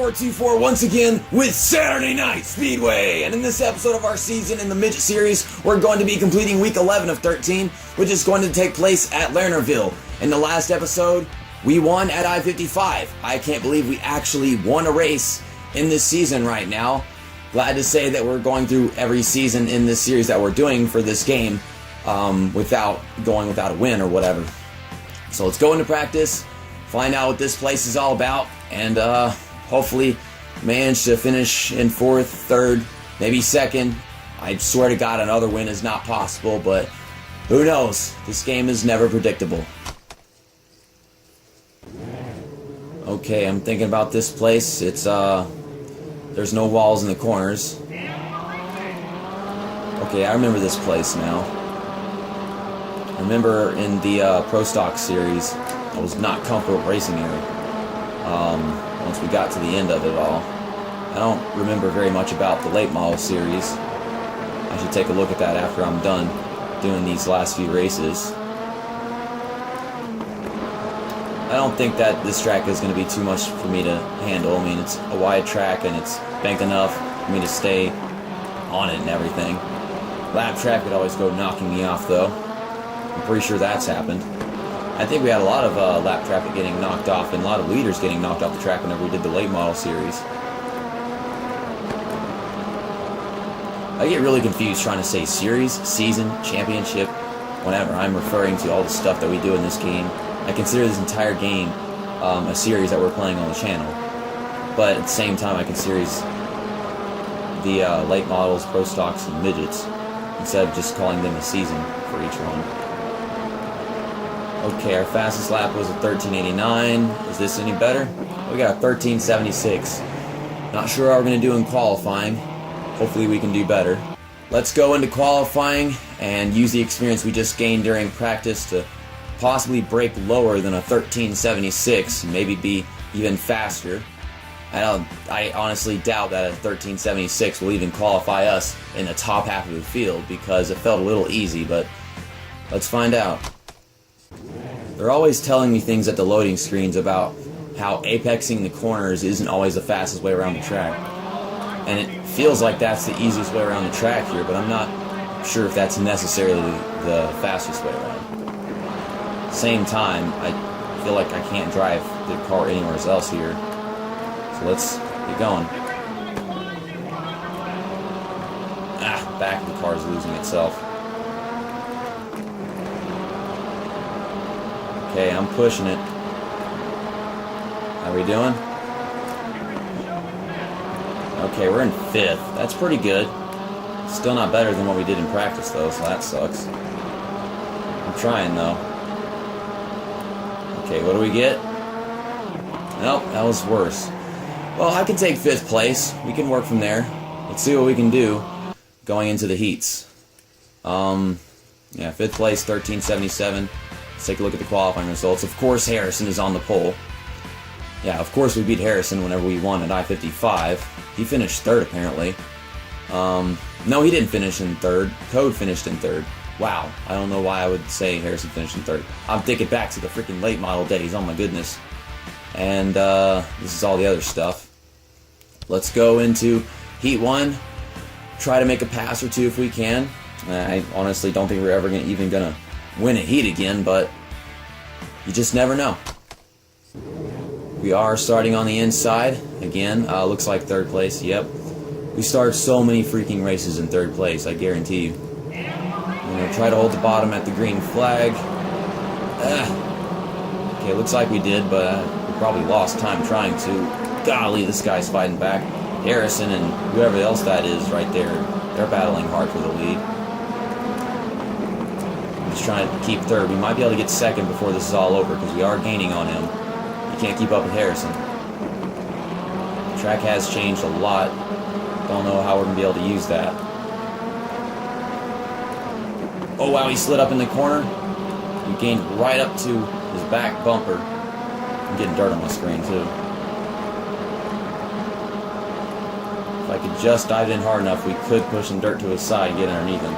424 once again with Saturday Night Speedway. And in this episode of our season in the Midget series, we're going to be completing week 11 of 13, which is going to take place at Lernerville. In the last episode, we won at I-55. I can't believe we actually won a race in this season right now. Glad to say that we're going through every season in this series that we're doing for this game without a win or whatever. So let's go into practice, find out what this place is all about, and hopefully manage to finish in 4th, 3rd, maybe 2nd. I swear to God another win is not possible, but who knows? This game is never predictable. Okay, I'm thinking about this place. It's there's no walls in the corners. Okay, I remember this place now. I remember in the Pro Stock series, I was not comfortable racing here. Once we got to the end of it all. I don't remember very much about the late model series. I should take a look at that after I'm done doing these last few races. I don't think that this track is going to be too much for me to handle. I mean, it's a wide track and it's banked enough for me to stay on it and everything. Lap track would always go knocking me off though. I'm pretty sure that's happened. I think we had a lot of lap traffic getting knocked off and a lot of leaders getting knocked off the track whenever we did the late model series. I get really confused trying to say series, season, championship, whenever I'm referring to all the stuff that we do in this game. I consider this entire game a series that we're playing on the channel. But at the same time, I consider the late models, pro stocks, and midgets, instead of just calling them a season for each one. Okay, our fastest lap was a 13:89. Is this any better? We got a 13:76. Not sure how we're going to do in qualifying. Hopefully we can do better. Let's go into qualifying and use the experience we just gained during practice to possibly break lower than a 13:76, maybe be even faster. I honestly doubt that a 13:76 will even qualify us in the top half of the field because it felt a little easy, but let's find out. They're always telling me things at the loading screens about how apexing the corners isn't always the fastest way around the track. And it feels like that's the easiest way around the track here, but I'm not sure if that's necessarily the fastest way around. Same time, I feel like I can't drive the car anywhere else here. So let's get going. Back of the car is losing itself. Okay, I'm pushing it. How are we doing? Okay, we're in 5th. That's pretty good. Still not better than what we did in practice, though, so that sucks. I'm trying, though. Okay, what do we get? Nope, that was worse. Well, I can take 5th place. We can work from there. Let's see what we can do going into the heats. Yeah, 5th place, 13:77. Let's take a look at the qualifying results. Of course, Harrison is on the pole. Yeah, of course we beat Harrison whenever we won at I-55. He finished 3rd, apparently. No, he didn't finish in 3rd. Code finished in 3rd. Wow, I don't know why I would say Harrison finished in 3rd. I'm thinking back to the freaking late model days, oh my goodness. And this is all the other stuff. Let's go into Heat 1. Try to make a pass or two if we can. I honestly don't think we're ever even gonna win a heat again, but you just never know. We are starting on the inside again. Looks like 3rd place. Yep, we start so many freaking races in 3rd place, I guarantee you. I'm gonna try to hold the bottom at the green flag. Okay, looks like we did, but we probably lost time trying to. Golly, this guy's fighting back. Harrison and whoever else that is right there, they're battling hard for the lead. Just trying to keep 3rd. We might be able to get 2nd before this is all over because we are gaining on him. You can't keep up with Harrison. The track has changed a lot. Don't know how we're going to be able to use that. Oh wow, he slid up in the corner. He gained right up to his back bumper. I'm getting dirt on my screen too. If I could just dive in hard enough, we could push some dirt to his side and get underneath him.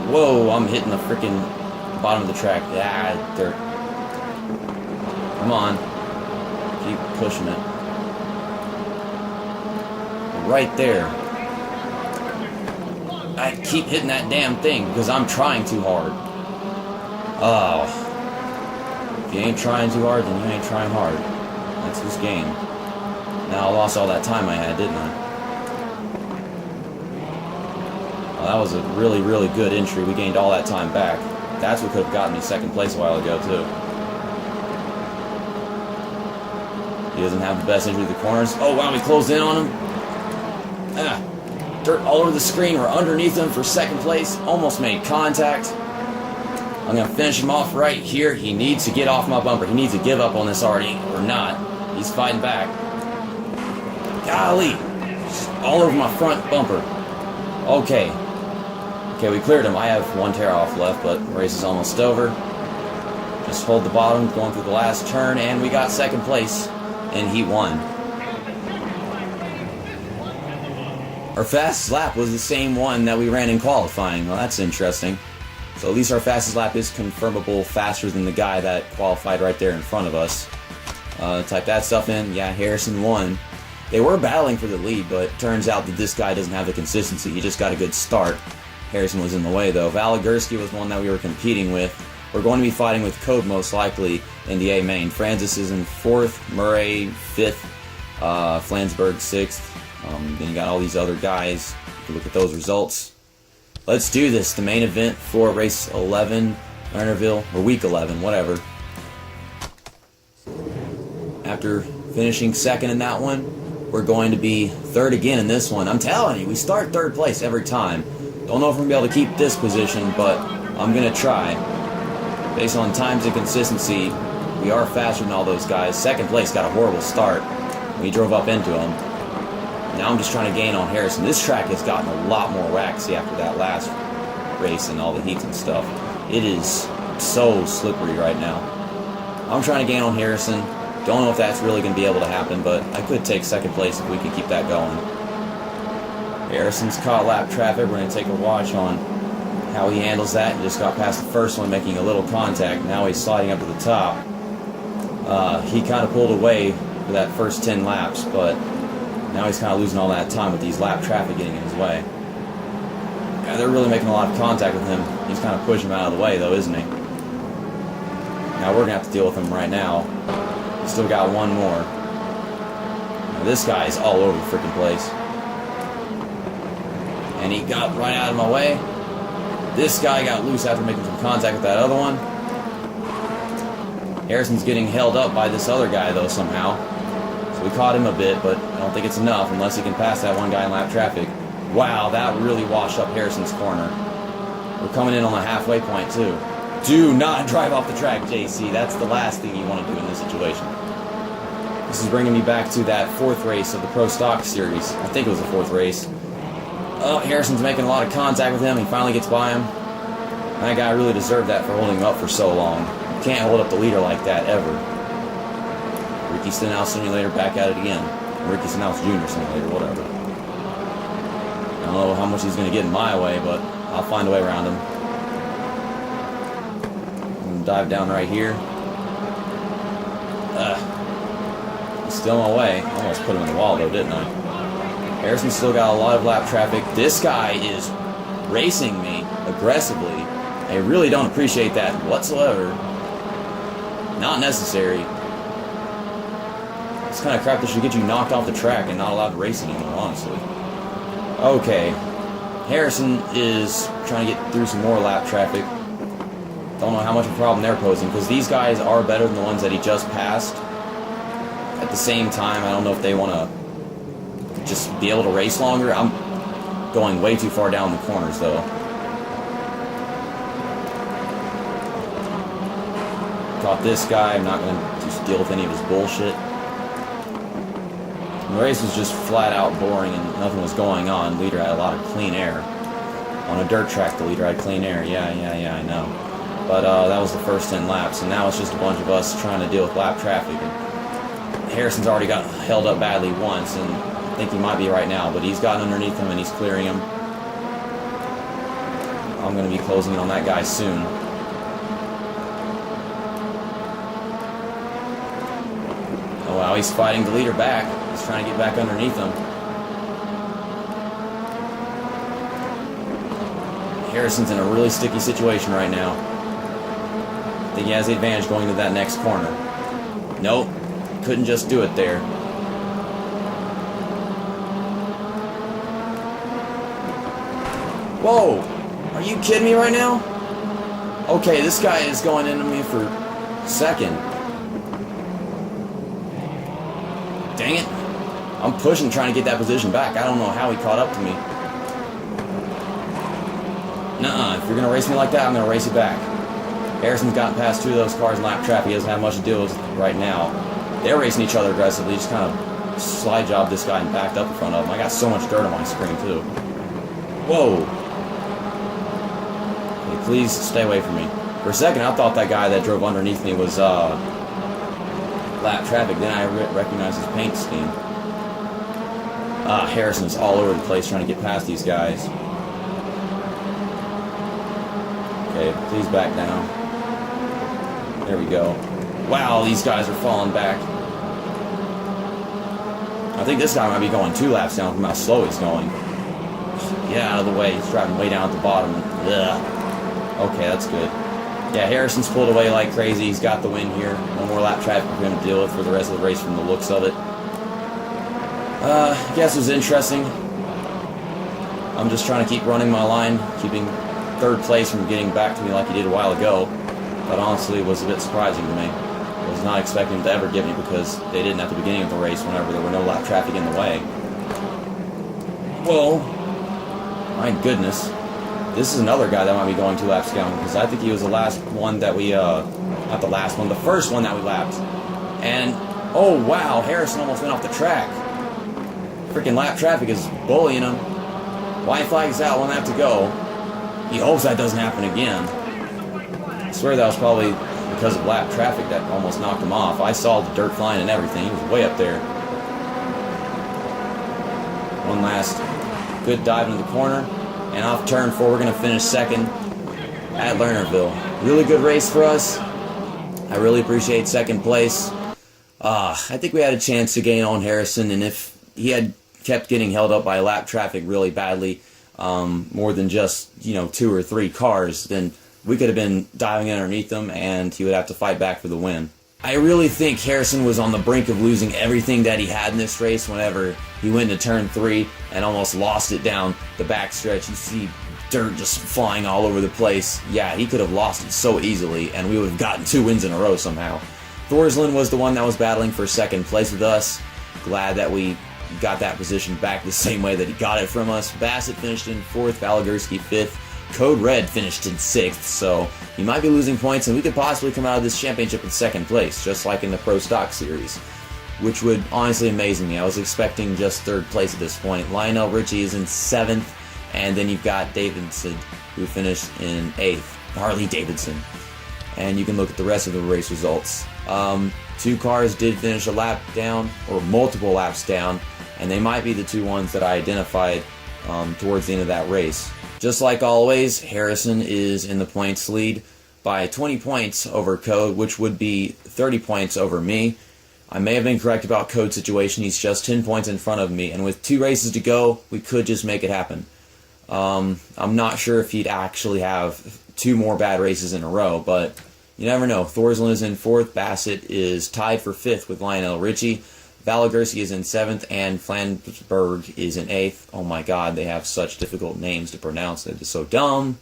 Whoa, I'm hitting the freaking bottom of the track. Dirt. Come on. Keep pushing it. right there. I keep hitting that damn thing because I'm trying too hard. Oh. If you ain't trying too hard, then you ain't trying hard. That's this game. Now I lost all that time I had, didn't I? Well, that was a really, really good entry. We gained all that time back. That's what could have gotten me second place a while ago, too. He doesn't have the best entry to the corners. Oh, wow, we closed in on him. Ah. Dirt all over the screen. We're underneath him for second place. Almost made contact. I'm going to finish him off right here. He needs to get off my bumper. He needs to give up on this already, or not. He's fighting back. Golly. Just all over my front bumper. Okay. Okay, we cleared him. I have one tear off left, but the race is almost over. Just hold the bottom, going through the last turn, and we got second place in Heat 1. Our fastest lap was the same one that we ran in qualifying. Well, that's interesting. So at least our fastest lap is confirmable faster than the guy that qualified right there in front of us. Type that stuff in. Yeah, Harrison won. They were battling for the lead, but it turns out that this guy doesn't have the consistency. He just got a good start. Harrison was in the way, though. Valigursky was one that we were competing with. We're going to be fighting with Code most likely in the A main. Francis is in 4th, Murray 5th, Flansburgh 6th. Then you got all these other guys. You can look at those results. Let's do this. The main event for race 11, Lernerville, or week 11, whatever. After finishing second in that one, we're going to be third again in this one. I'm telling you, we start third place every time. Don't know if we're going to be able to keep this position, but I'm going to try. Based on times and consistency, we are faster than all those guys. Second place got a horrible start. We drove up into him. Now I'm just trying to gain on Harrison. This track has gotten a lot more waxy after that last race and all the heats and stuff. It is so slippery right now. I'm trying to gain on Harrison. Don't know if that's really going to be able to happen, but I could take second place if we can keep that going. Harrison's caught lap traffic. We're going to take a watch on how he handles that. He just got past the first one, making a little contact. Now he's sliding up to the top. He kind of pulled away for that first 10 laps, but now he's kind of losing all that time with these lap traffic getting in his way. Yeah, they're really making a lot of contact with him. He's kind of pushing him out of the way, though, isn't he? Now we're going to have to deal with him right now. He's still got one more. Now, this guy is all over the freaking place. And he got right out of my way. This guy got loose after making some contact with that other one. Harrison's getting held up by this other guy, though, somehow. So we caught him a bit, but I don't think it's enough unless he can pass that one guy in lap traffic. Wow, that really washed up Harrison's corner. We're coming in on the halfway point, too. Do not drive off the track, JC. That's the last thing you want to do in this situation. This is bringing me back to that 4th race of the Pro Stock Series. I think it was the 4th race. Oh, Harrison's making a lot of contact with him. He finally gets by him. That guy really deserved that for holding him up for so long. You can't hold up the leader like that, ever. Ricky Stenhouse Simulator back at it again. Ricky Stenhouse Jr. Simulator, whatever. I don't know how much he's going to get in my way, but I'll find a way around him. I'm going to dive down right here. He's still in my way. I almost put him in the wall, though, didn't I? Harrison's still got a lot of lap traffic. This guy is racing me aggressively. I really don't appreciate that whatsoever. Not necessary. It's kind of crap that should get you knocked off the track and not allowed to race anymore, honestly. Okay. Harrison is trying to get through some more lap traffic. Don't know how much of a problem they're posing, because these guys are better than the ones that he just passed. At the same time, I don't know if they want to just be able to race longer. I'm going way too far down the corners, though. Caught this guy. I'm not going to just deal with any of his bullshit. The race was just flat out boring and nothing was going on. The leader had a lot of clean air. On a dirt track, the leader had clean air. Yeah, I know. But that was the first 10 laps, and now it's just a bunch of us trying to deal with lap traffic. And Harrison's already got held up badly once, and I think he might be right now, but he's gotten underneath him and he's clearing him. I'm going to be closing in on that guy soon. Oh wow, he's fighting the leader back. He's trying to get back underneath him. Harrison's in a really sticky situation right now. I think he has the advantage going to that next corner. Nope, couldn't just do it there. Whoa, are you kidding me right now? Okay, this guy is going into me for second. Dang it. I'm pushing, trying to get that position back. I don't know how he caught up to me. Nuh-uh, if you're going to race me like that, I'm going to race you back. Harrison's gotten past 2 of those cars in lap traffic. He doesn't have much to deal with right now. They're racing each other aggressively. Just kind of slide jobbed this guy and backed up in front of him. I got so much dirt on my screen, too. Whoa. Okay, please stay away from me. For a second, I thought that guy that drove underneath me was lap traffic. Then I recognized his paint scheme. Harrison's all over the place trying to get past these guys. Okay, please back down. There we go. Wow, these guys are falling back. I think this guy might be going 2 laps down from how slow he's going. Get out of the way. He's driving way down at the bottom. Ugh. Okay, that's good. Yeah, Harrison's pulled away like crazy. He's got the win here. No more lap traffic for him to deal with for the rest of the race from the looks of it. I guess it was interesting. I'm just trying to keep running my line, keeping 3rd place from getting back to me like he did a while ago. But honestly, it was a bit surprising to me. I was not expecting him to ever get me because they didn't at the beginning of the race whenever there were no lap traffic in the way. Whoa. My goodness. This is another guy that might be going 2 laps down because I think he was the last one that we, not the last one, the first one that we lapped. And, oh wow, Harrison almost went off the track. Freaking lap traffic is bullying him. White flag's out, 1 lap to go. He hopes that doesn't happen again. I swear that was probably because of lap traffic that almost knocked him off. I saw the dirt flying and everything. He was way up there. One last good dive into the corner. And off turn 4, we're going to finish second at Lernerville. Really good race for us. I really appreciate 2nd place. I think we had a chance to gain on Harrison, and if he had kept getting held up by lap traffic really badly, more than just, 2 or 3 cars, then we could have been diving underneath them and he would have to fight back for the win. I really think Harrison was on the brink of losing everything that he had in this race whenever he went into turn 3 and almost lost it down the backstretch. You see dirt just flying all over the place. Yeah, he could have lost it so easily and we would have gotten 2 wins in a row somehow. Thorsland was the one that was battling for 2nd place with us. Glad that we got that position back the same way that he got it from us. Bassett finished in 4th, Valagurski 5th. Code Red finished in 6th, so he might be losing points, and we could possibly come out of this championship in 2nd place, just like in the Pro Stock Series, which would honestly amaze me. I was expecting just 3rd place at this point. Lionel Richie is in 7th, and then you've got Davidson, who finished in 8th. Harley Davidson. And you can look at the rest of the race results. 2 cars did finish a lap down, or multiple laps down, and they might be the 2 ones that I identified towards the end of that race. Just like always, Harrison is in the points lead by 20 points over Code, which would be 30 points over me. I may have been correct about Code's situation. He's just 10 points in front of me, and with 2 races to go, we could just make it happen. I'm not sure if he'd actually have 2 more bad races in a row, but you never know. Thorsland is in 4th, Bassett is tied for 5th with Lionel Richie, Valagurski is in 7th, and Flansburgh is in 8th. Oh my god, they have such difficult names to pronounce. They're just so dumb.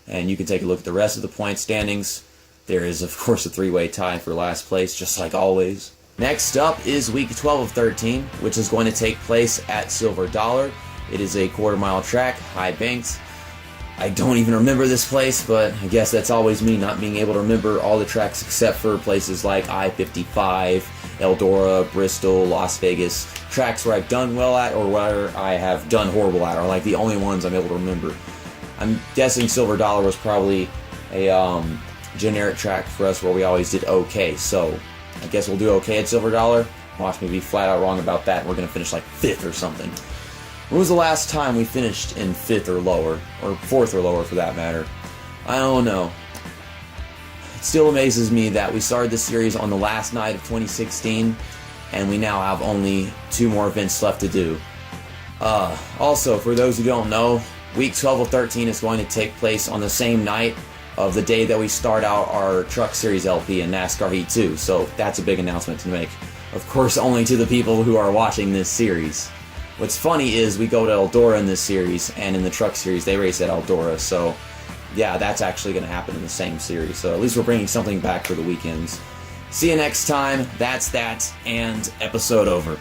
And you can take a look at the rest of the point standings. There is, of course, a 3-way tie for last place, just like always. Next up is week 12 of 13, which is going to take place at Silver Dollar. It is a quarter-mile track, high banks. I don't even remember this place, but I guess that's always me not being able to remember all the tracks except for places like I-55, Eldora, Bristol, Las Vegas. Tracks where I've done well at or where I have done horrible at are like the only ones I'm able to remember. I'm guessing Silver Dollar was probably a generic track for us where we always did okay, so I guess we'll do okay at Silver Dollar. Watch me be flat out wrong about that and we're going to finish like 5th or something. When was the last time we finished in 5th or lower, or 4th or lower for that matter? I don't know. It still amazes me that we started this series on the last night of 2016, and we now have only 2 more events left to do. Also, for those who don't know, Week 12 of 13 is going to take place on the same night of the day that we start out our Truck Series LP in NASCAR Heat 2. So that's a big announcement to make. Of course, only to the people who are watching this series. What's funny is we go to Eldora in this series, and in the Truck Series, they race at Eldora. So, yeah, that's actually going to happen in the same series. So at least we're bringing something back for the weekends. See you next time. That's that, and episode over.